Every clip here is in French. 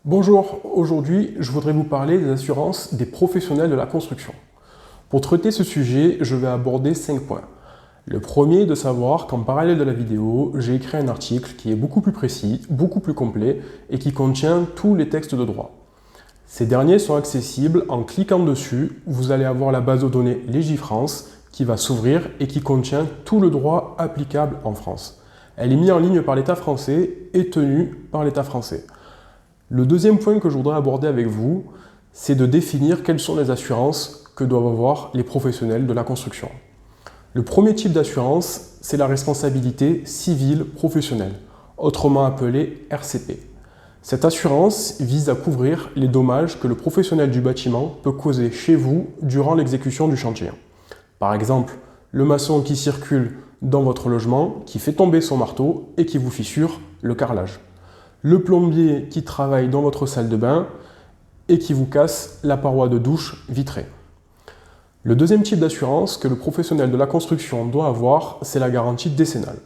Bonjour, aujourd'hui je voudrais vous parler des assurances des professionnels de la construction. Pour traiter ce sujet, je vais aborder 5 points. Le premier est de savoir qu'en parallèle de la vidéo, j'ai écrit un article qui est beaucoup plus précis, beaucoup plus complet et qui contient tous les textes de droit. Ces derniers sont accessibles en cliquant dessus, vous allez avoir la base de données Légifrance qui va s'ouvrir et qui contient tout le droit applicable en France. Elle est mise en ligne par l'État français et tenue par l'État français. Le deuxième point que je voudrais aborder avec vous, c'est de définir quelles sont les assurances que doivent avoir les professionnels de la construction. Le premier type d'assurance, c'est la responsabilité civile professionnelle, autrement appelée RCP. Cette assurance vise à couvrir les dommages que le professionnel du bâtiment peut causer chez vous durant l'exécution du chantier. Par exemple, le maçon qui circule dans votre logement, qui fait tomber son marteau et qui vous fissure le carrelage. Le plombier qui travaille dans votre salle de bain et qui vous casse la paroi de douche vitrée. Le deuxième type d'assurance que le professionnel de la construction doit avoir, c'est la garantie décennale.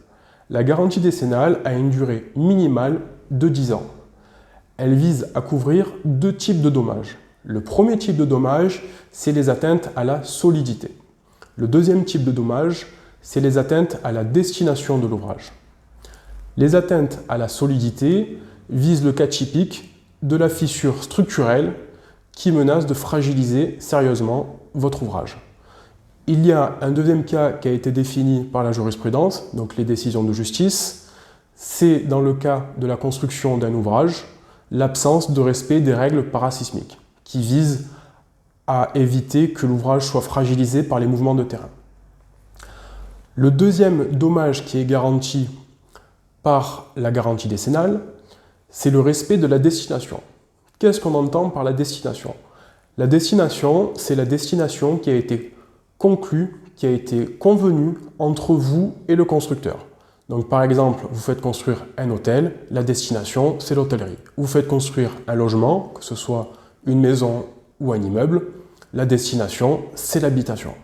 La garantie décennale a une durée minimale de 10 ans. Elle vise à couvrir deux types de dommages. Le premier type de dommage, c'est les atteintes à la solidité. Le deuxième type de dommage, c'est les atteintes à la destination de l'ouvrage. Les atteintes à la solidité visent le cas typique de la fissure structurelle qui menace de fragiliser sérieusement votre ouvrage. Il y a un deuxième cas qui a été défini par la jurisprudence, donc les décisions de justice. C'est dans le cas de la construction d'un ouvrage, l'absence de respect des règles parasismiques, qui visent à éviter que l'ouvrage soit fragilisé par les mouvements de terrain. Le deuxième dommage qui est garanti par la garantie décennale, c'est le respect de la destination. Qu'est-ce qu'on entend par la destination? La destination, c'est la destination qui a été conclue, qui a été convenue entre vous et le constructeur. Donc par exemple, vous faites construire un hôtel, la destination, c'est l'hôtellerie. Vous faites construire un logement, que ce soit une maison ou un immeuble, la destination, c'est l'habitation.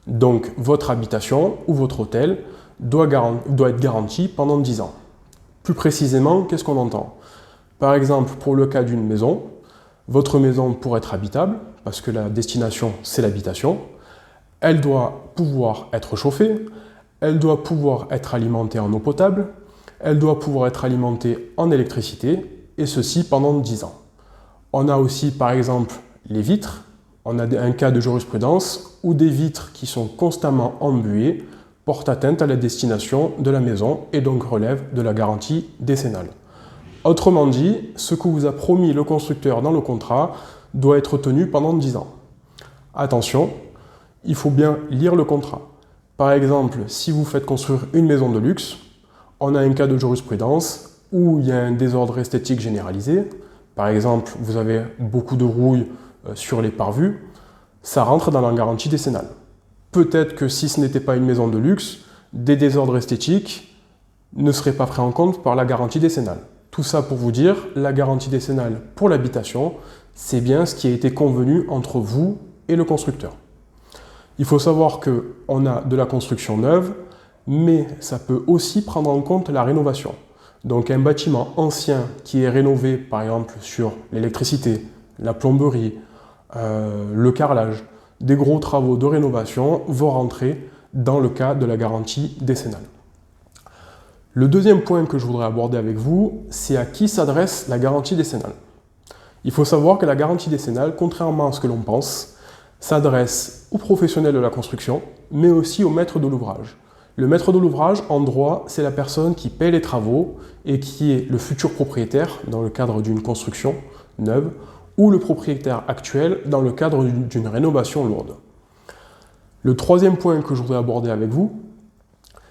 Donc votre habitation ou votre hôtel doit être garanti pendant 10 ans. Plus précisément, qu'est-ce qu'on entend? Par exemple, pour le cas d'une maison, votre maison pour être habitable, parce que la destination c'est l'habitation, elle doit pouvoir être chauffée, elle doit pouvoir être alimentée en eau potable, elle doit pouvoir être alimentée en électricité, et ceci pendant 10 ans. On a aussi par exemple les vitres, on a un cas de jurisprudence où des vitres qui sont constamment embuées portent atteinte à la destination de la maison et donc relèvent de la garantie décennale. Autrement dit, ce que vous a promis le constructeur dans le contrat doit être tenu pendant 10 ans. Attention, il faut bien lire le contrat. Par exemple, si vous faites construire une maison de luxe, on a un cas de jurisprudence où il y a un désordre esthétique généralisé. Par exemple, vous avez beaucoup de rouille sur les parvis, ça rentre dans la garantie décennale. Peut-être que si ce n'était pas une maison de luxe, des désordres esthétiques ne seraient pas pris en compte par la garantie décennale. Tout ça pour vous dire, la garantie décennale pour l'habitation, c'est bien ce qui a été convenu entre vous et le constructeur. Il faut savoir qu'on a de la construction neuve, mais ça peut aussi prendre en compte la rénovation. Donc un bâtiment ancien qui est rénové, par exemple sur l'électricité, la plomberie, le carrelage, des gros travaux de rénovation vont rentrer dans le cas de la garantie décennale. Le deuxième point que je voudrais aborder avec vous, c'est à qui s'adresse la garantie décennale. Il faut savoir que la garantie décennale, contrairement à ce que l'on pense, s'adresse aux professionnels de la construction, mais aussi au maître de l'ouvrage. Le maître de l'ouvrage, en droit, c'est la personne qui paie les travaux et qui est le futur propriétaire dans le cadre d'une construction neuve, ou le propriétaire actuel dans le cadre d'une rénovation lourde. Le troisième point que je voudrais aborder avec vous,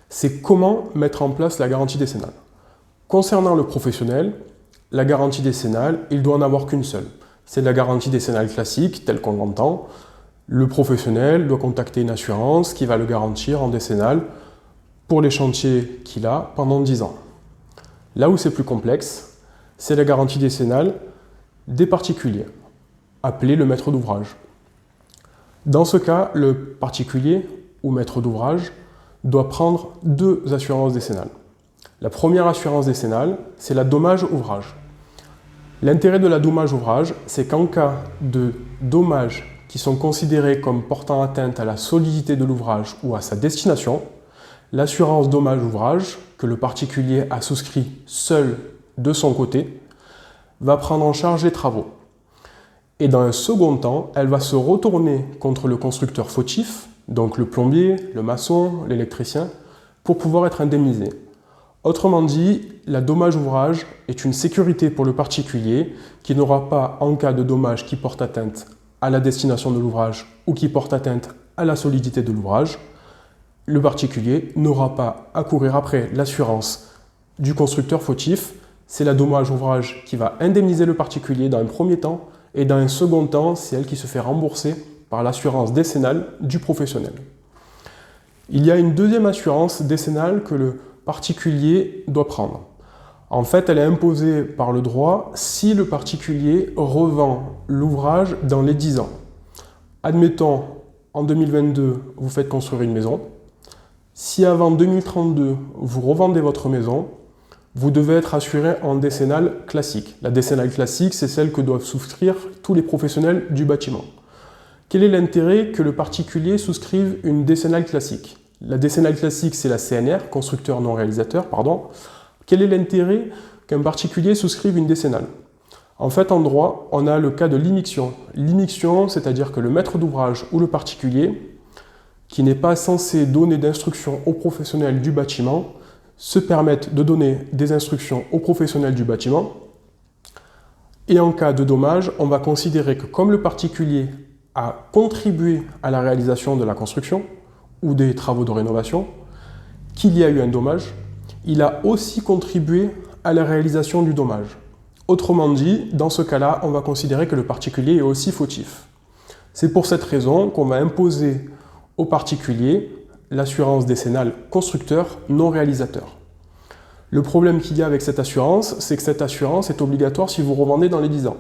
c'est comment mettre en place la garantie décennale. Concernant le professionnel, la garantie décennale, il doit en avoir qu'une seule. C'est la garantie décennale classique, telle qu'on l'entend. Le professionnel doit contacter une assurance qui va le garantir en décennale pour les chantiers qu'il a pendant 10 ans. Là où c'est plus complexe, c'est la garantie décennale des particuliers, appelé le maître d'ouvrage. Dans ce cas, le particulier ou maître d'ouvrage doit prendre deux assurances décennales. La première assurance décennale, c'est la dommage ouvrage. L'intérêt de la dommage ouvrage, c'est qu'en cas de dommages qui sont considérés comme portant atteinte à la solidité de l'ouvrage ou à sa destination, l'assurance dommage ouvrage, que le particulier a souscrit seul de son côté, va prendre en charge les travaux. Et dans un second temps, elle va se retourner contre le constructeur fautif, donc le plombier, le maçon, l'électricien, pour pouvoir être indemnisé. Autrement dit, la dommage ouvrage est une sécurité pour le particulier qui n'aura pas, en cas de dommage qui porte atteinte à la destination de l'ouvrage ou qui porte atteinte à la solidité de l'ouvrage, le particulier n'aura pas à courir après l'assurance du constructeur fautif. C'est la dommage ouvrage qui va indemniser le particulier dans un premier temps et dans un second temps, c'est elle qui se fait rembourser par l'assurance décennale du professionnel. Il y a une deuxième assurance décennale que le particulier doit prendre. En fait, elle est imposée par le droit si le particulier revend l'ouvrage dans les 10 ans. Admettons, en 2022, vous faites construire une maison. Si avant 2032, vous revendez votre maison, vous devez être assuré en décennale classique. La décennale classique, c'est celle que doivent souscrire tous les professionnels du bâtiment. Quel est l'intérêt que le particulier souscrive une décennale classique? La décennale classique, c'est la CNR, constructeur non réalisateur, pardon. Quel est l'intérêt qu'un particulier souscrive une décennale? En fait, en droit, on a le cas de l'immixtion. L'immixtion, c'est-à-dire que le maître d'ouvrage ou le particulier, qui n'est pas censé donner d'instructions aux professionnels du bâtiment, se permettent de donner des instructions aux professionnels du bâtiment. Et en cas de dommage, on va considérer que comme le particulier a contribué à la réalisation de la construction ou des travaux de rénovation, qu'il y a eu un dommage, il a aussi contribué à la réalisation du dommage. Autrement dit, dans ce cas-là, on va considérer que le particulier est aussi fautif. C'est pour cette raison qu'on va imposer au particulier l'assurance décennale constructeur non réalisateur. Le problème qu'il y a avec cette assurance, c'est que cette assurance est obligatoire si vous revendez dans les 10 ans.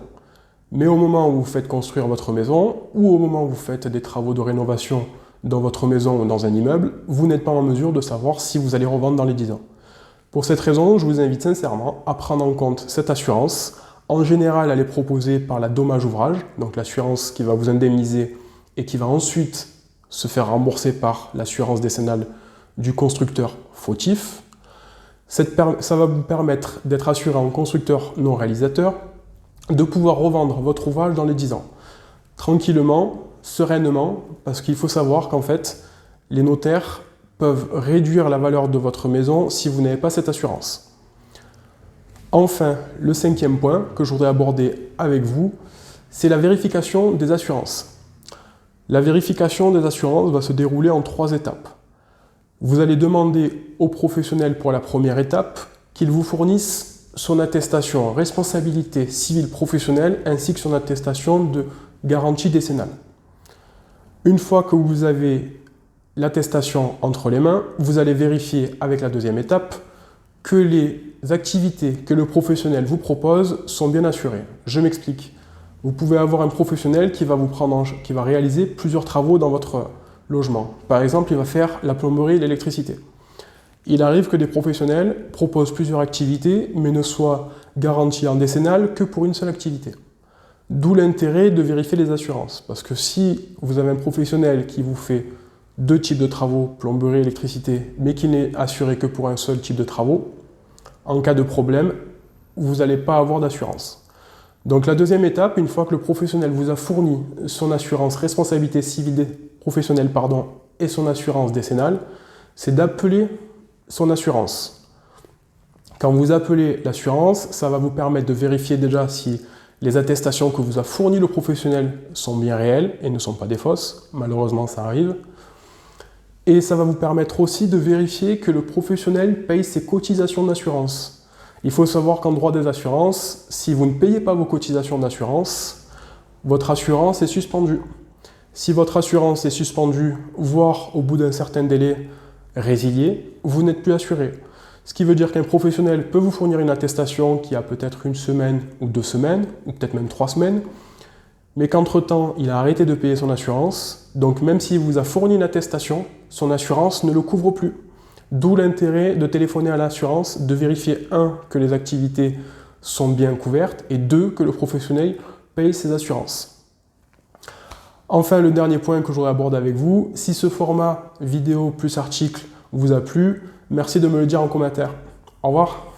Mais au moment où vous faites construire votre maison ou au moment où vous faites des travaux de rénovation dans votre maison ou dans un immeuble, vous n'êtes pas en mesure de savoir si vous allez revendre dans les 10 ans. Pour cette raison, je vous invite sincèrement à prendre en compte cette assurance. En général, elle est proposée par la dommage ouvrage, donc l'assurance qui va vous indemniser et qui va ensuite se faire rembourser par l'assurance décennale du constructeur fautif. Ça va vous permettre d'être assuré en constructeur non réalisateur, de pouvoir revendre votre ouvrage dans les 10 ans. Tranquillement, sereinement, parce qu'il faut savoir qu'en fait, les notaires peuvent réduire la valeur de votre maison si vous n'avez pas cette assurance. Enfin, le cinquième point que je voudrais aborder avec vous, c'est la vérification des assurances. La vérification des assurances va se dérouler en 3 étapes. Vous allez demander au professionnel pour la première étape qu'il vous fournisse son attestation responsabilité civile professionnelle ainsi que son attestation de garantie décennale. Une fois que vous avez l'attestation entre les mains, vous allez vérifier avec la deuxième étape que les activités que le professionnel vous propose sont bien assurées. Je m'explique. Vous pouvez avoir un professionnel qui va réaliser plusieurs travaux dans votre logement. Par exemple, il va faire la plomberie et l'électricité. Il arrive que des professionnels proposent plusieurs activités, mais ne soient garantis en décennale que pour une seule activité. D'où l'intérêt de vérifier les assurances. Parce que si vous avez un professionnel qui vous fait 2 types de travaux, plomberie, électricité, mais qui n'est assuré que pour un seul type de travaux, en cas de problème, vous n'allez pas avoir d'assurance. Donc la deuxième étape, une fois que le professionnel vous a fourni son assurance responsabilité civile professionnelle et son assurance décennale, c'est d'appeler son assurance. Quand vous appelez l'assurance, ça va vous permettre de vérifier déjà si les attestations que vous a fournies le professionnel sont bien réelles et ne sont pas des fausses. Malheureusement, ça arrive. Et ça va vous permettre aussi de vérifier que le professionnel paye ses cotisations d'assurance. Il faut savoir qu'en droit des assurances, si vous ne payez pas vos cotisations d'assurance, votre assurance est suspendue. Si votre assurance est suspendue, voire au bout d'un certain délai résiliée, vous n'êtes plus assuré. Ce qui veut dire qu'un professionnel peut vous fournir une attestation qui a peut-être 1 semaine ou 2 semaines, ou peut-être même 3 semaines, mais qu'entre-temps, il a arrêté de payer son assurance, donc même s'il vous a fourni une attestation, son assurance ne le couvre plus. D'où l'intérêt de téléphoner à l'assurance, de vérifier que les activités sont bien couvertes et 2, que le professionnel paye ses assurances. Enfin, le dernier point que je voudrais aborder avec vous, si ce format vidéo plus article vous a plu, merci de me le dire en commentaire. Au revoir.